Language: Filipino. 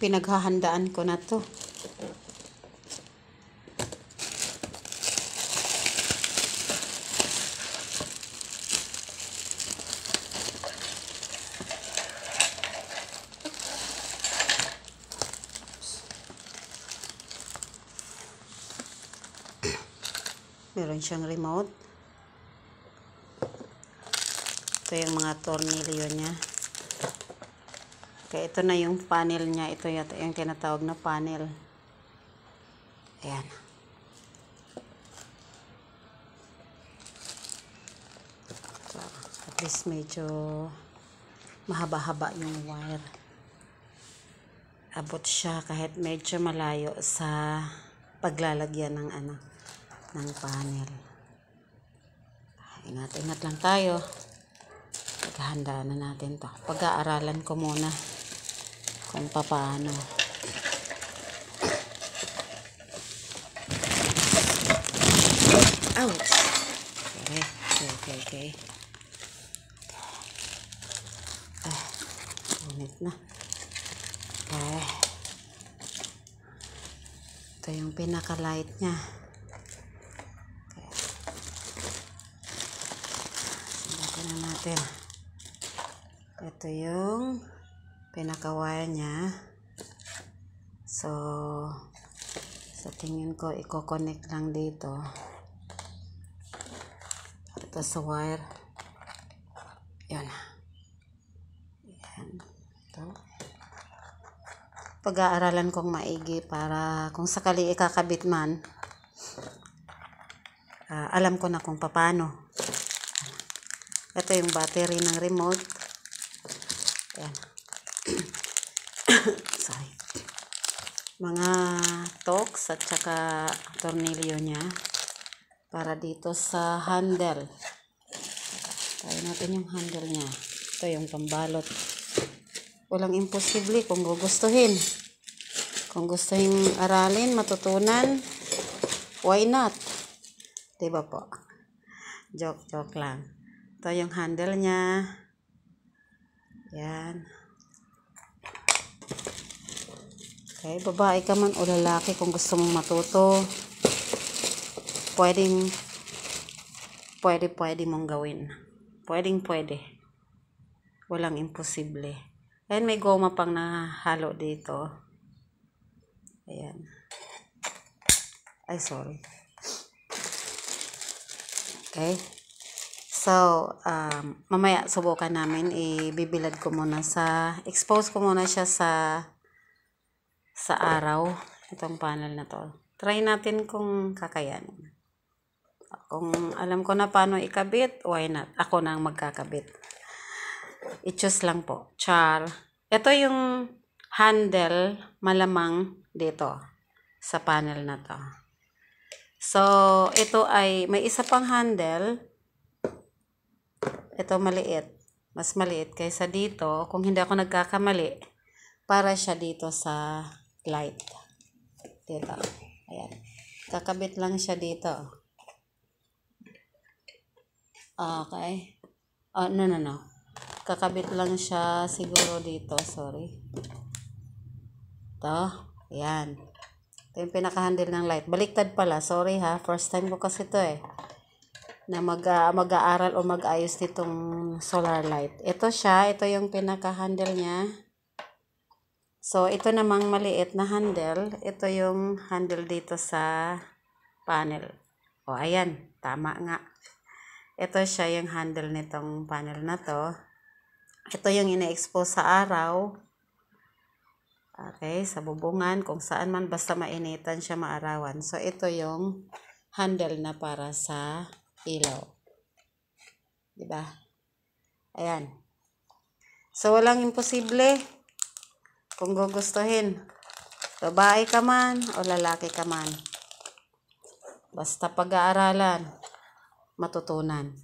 pinaghahandaan ko na to. Meron siyang remote. Ito yung mga tornilyo niya. Okay, ito na yung panel niya. Ito yata yung tinatawag na panel. Ayan. So, at least medyo mahaba-haba yung wire. Abot siya kahit medyo malayo sa paglalagyan ng ng panel. Ingat-ingat lang tayo. Paghahandaan na natin to. Pag-aaralan ko muna kung paano. Ouch! Okay. Unit na. Okay. Ito yung pinaka-light niya. Na natin. Ito yung pinaka-wire niya. So, sa tingin ko, i-connect lang dito. Ito sa wire. Yan. Yan. Ito. Pag-aaralan kong maigi para kung sakali ikakabit man, alam ko na kung paano. Ito yung battery ng remote. Ayan. Sorry. Mga torx at saka tornilyo niya para dito sa handle. Tayo natin yung handle niya. Ito yung pambalot. Walang imposible kung gugustuhin. Kung gustuhin aralin, matutunan, why not? Diba po? Joke lang. Ito yung handle niya. Yan. Okay, babae ka man o lalaki kung gusto mong matuto, pwede mong gawin. Pwede. Walang imposible. Ayan, may goma pang nahalo dito. Ayan. Ay, sorry. Okay. So, mamaya subukan namin. Ibibilad ko muna expose ko muna siya sa araw. Itong panel na to. Try natin kung kakayanin. Kung alam ko na paano ikabit, why not? Ako na ang magkakabit. I-choose lang po. Char. Ito yung handle malamang dito sa panel na to. So, ito ay may isa pang handle. Ito maliit. Mas maliit kaysa dito. Kung hindi ako nagkakamali, para siya dito sa light. Dito. Ayan. Kakabit lang siya dito. Okay. Oh, no. Kakabit lang siya siguro dito. Sorry. Ito. Ayan. Ito yung pinaka-handle ng light. Baliktad pala. Sorry ha. First time ko kasi ito na mag-aaral o mag-ayos nitong solar light. Ito siya. Ito yung pinaka-handle niya. So, ito namang maliit na handle. Ito yung handle dito sa panel. O, ayan. Tama nga. Ito siya yung handle nitong panel na to. Ito yung ina-expose sa araw. Okay, sa bubungan. Kung saan man basta mainitan siya maarawan. So, ito yung handle na para sa ilaw. Diba? Ayan. So, walang imposible. Kung gugustuhin. Babae ka man o lalaki ka man. Basta pag-aaralan, matutunan.